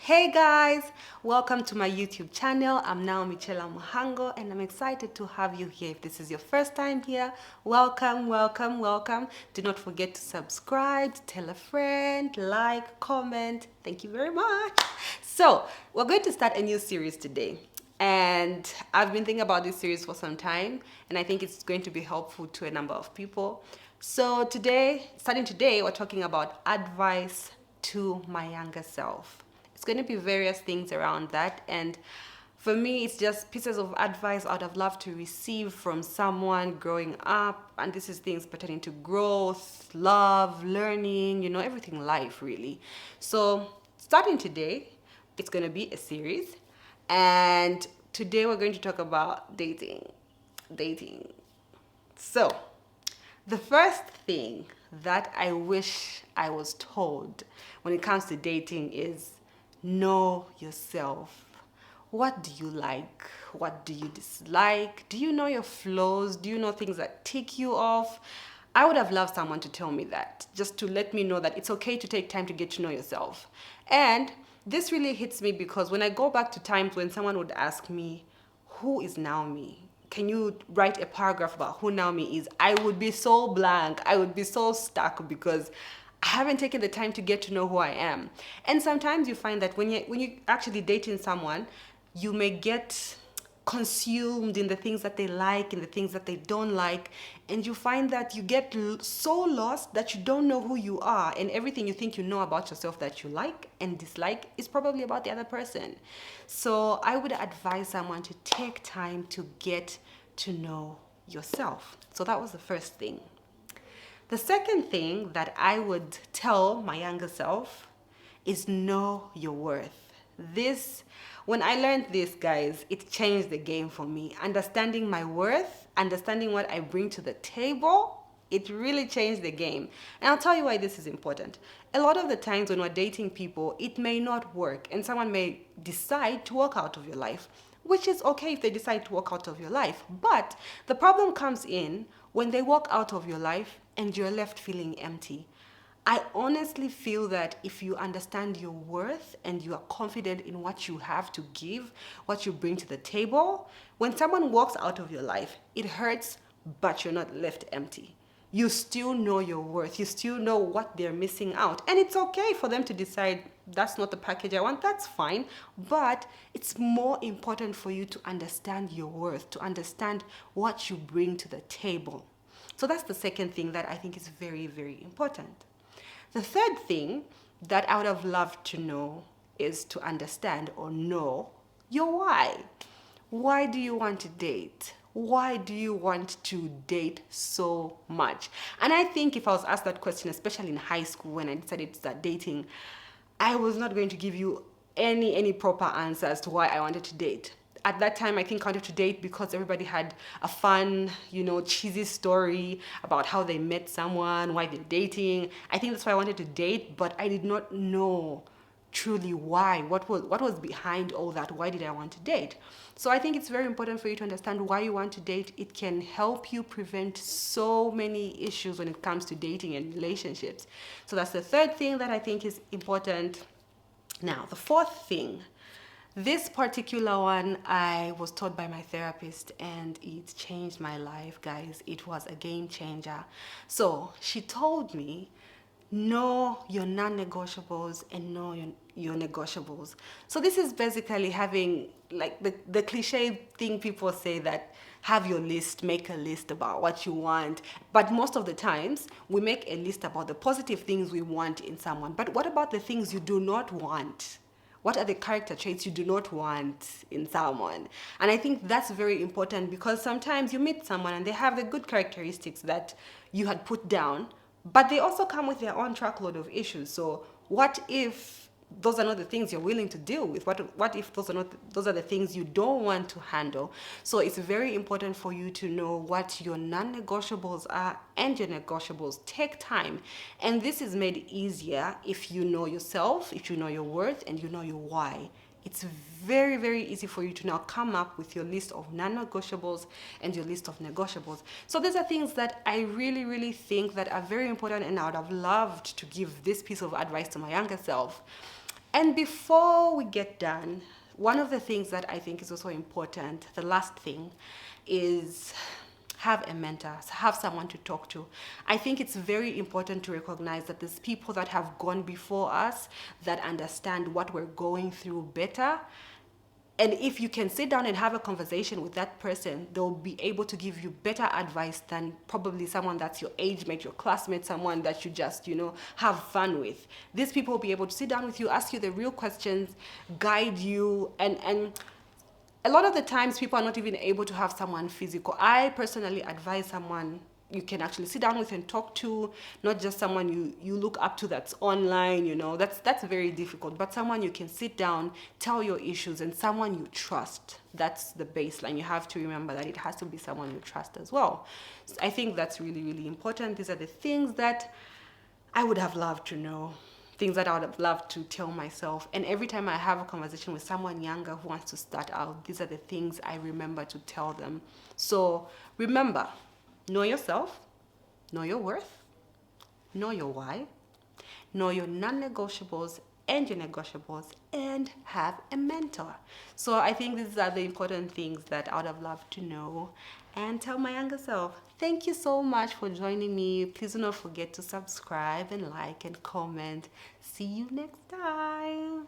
Hey guys, welcome to my YouTube channel. I'm now Michela Muhango and I'm excited to have you here. If this is your first time here, welcome, welcome, welcome. Do not forget to subscribe, tell a friend, like, comment. Thank you very much. So, we're going to start a new series today. And I've been thinking about this series for some time and I think it's going to be helpful to a number of people. So today, starting today, we're talking about advice to my younger self. It's going to be various things around that, and for me it's just pieces of advice I would have loved to receive from someone growing up, and this is things pertaining to growth, love, learning, everything life really. So starting today, it's going to be a series, and today we're going to talk about dating. So the first thing that I wish I was told when it comes to dating is know yourself. What do you like? What do you dislike? Do you know your flaws? Do you know things that tick you off? I would have loved someone to tell me that, just to let me know that it's okay to take time to get to know yourself. And this really hits me because when I go back to times when someone would ask me, who is Naomi? Can you write a paragraph about who Naomi is? I would be so blank. I would be so stuck because I haven't taken the time to get to know who I am. And sometimes you find that when you actually dating someone, you may get consumed in the things that they like and the things that they don't like, and you find that you get so lost that you don't know who you are, and everything you think you know about yourself that you like and dislike is probably about the other person. So I would advise someone to take time to get to know yourself. So that was the first thing. The second thing that I would tell my younger self is know your worth. When I learned this, guys, it changed the game for me. Understanding my worth, understanding what I bring to the table, it really changed the game. And I'll tell you why this is important. A lot of the times when we're dating people, it may not work, and someone may decide to walk out of your life, which is okay if they decide to walk out of your life. But the problem comes in when they walk out of your life and you're left feeling empty. I honestly feel that if you understand your worth and you are confident in what you have to give, what you bring to the table, when someone walks out of your life, it hurts, but you're not left empty. You still know your worth. You still know what they're missing out. And it's okay for them to decide that's not the package I want. That's fine. But it's more important for you to understand your worth, to understand what you bring to the table. So that's the second thing that I think is very, very important. The third thing that I would have loved to know is to understand or know your why. Why do you want to date? Why do you want to date so much? And I think if I was asked that question, especially in high school when I decided to start dating, I was not going to give you any proper answer as to why I wanted to date. At that time, I think I wanted to date because everybody had a fun, cheesy story about how they met someone, why they're dating. I think that's why I wanted to date, but I did not know truly why. What was behind all that? Why did I want to date? So I think it's very important for you to understand why you want to date. It can help you prevent so many issues when it comes to dating and relationships. So that's the third thing that I think is important. Now, the fourth thing, this particular one I was taught by my therapist and it changed my life, guys. It was a game changer. So she told me, know your non-negotiables and know your negotiables. So this is basically having like the cliche thing people say, that have your list, make a list about what you want. But most of the times we make a list about the positive things we want in someone. But what about the things you do not want? What are the character traits you do not want in someone? And I think that's very important because sometimes you meet someone and they have the good characteristics that you had put down, but they also come with their own truckload of issues. So what if those are not the things you're willing to deal with? What if those are the things you don't want to handle? So it's very important for you to know what your non-negotiables are and your negotiables. Take time, and this is made easier if you know yourself, if you know your worth, and you know your why. It's very, very easy for you to now come up with your list of non-negotiables and your list of negotiables. So these are things that I really, really think that are very important, and I would have loved to give this piece of advice to my younger self. And before we get done, one of the things that I think is also important, the last thing, is have a mentor, have someone to talk to. I think it's very important to recognize that there's people that have gone before us that understand what we're going through better. And if you can sit down and have a conversation with that person, they'll be able to give you better advice than probably someone that's your age mate, your classmate, someone that you just, have fun with. These people will be able to sit down with you, ask you the real questions, guide you, and a lot of the times people are not even able to have someone physical. I personally advise someone you can actually sit down with and talk to, not just someone you look up to that's online. That's very difficult, but someone you can sit down, tell your issues, and someone you trust. That's the baseline. You have to remember that it has to be someone you trust as well. So I think that's really, really important. These are the things that I would have loved to know, things that I would have loved to tell myself. And every time I have a conversation with someone younger who wants to start out, these are the things I remember to tell them. So remember, know yourself, know your worth, know your why, know your non-negotiables and your negotiables, and have a mentor. So I think these are the important things that I would have loved to know and tell my younger self. Thank you so much for joining me. Please do not forget to subscribe and like and comment. See you next time.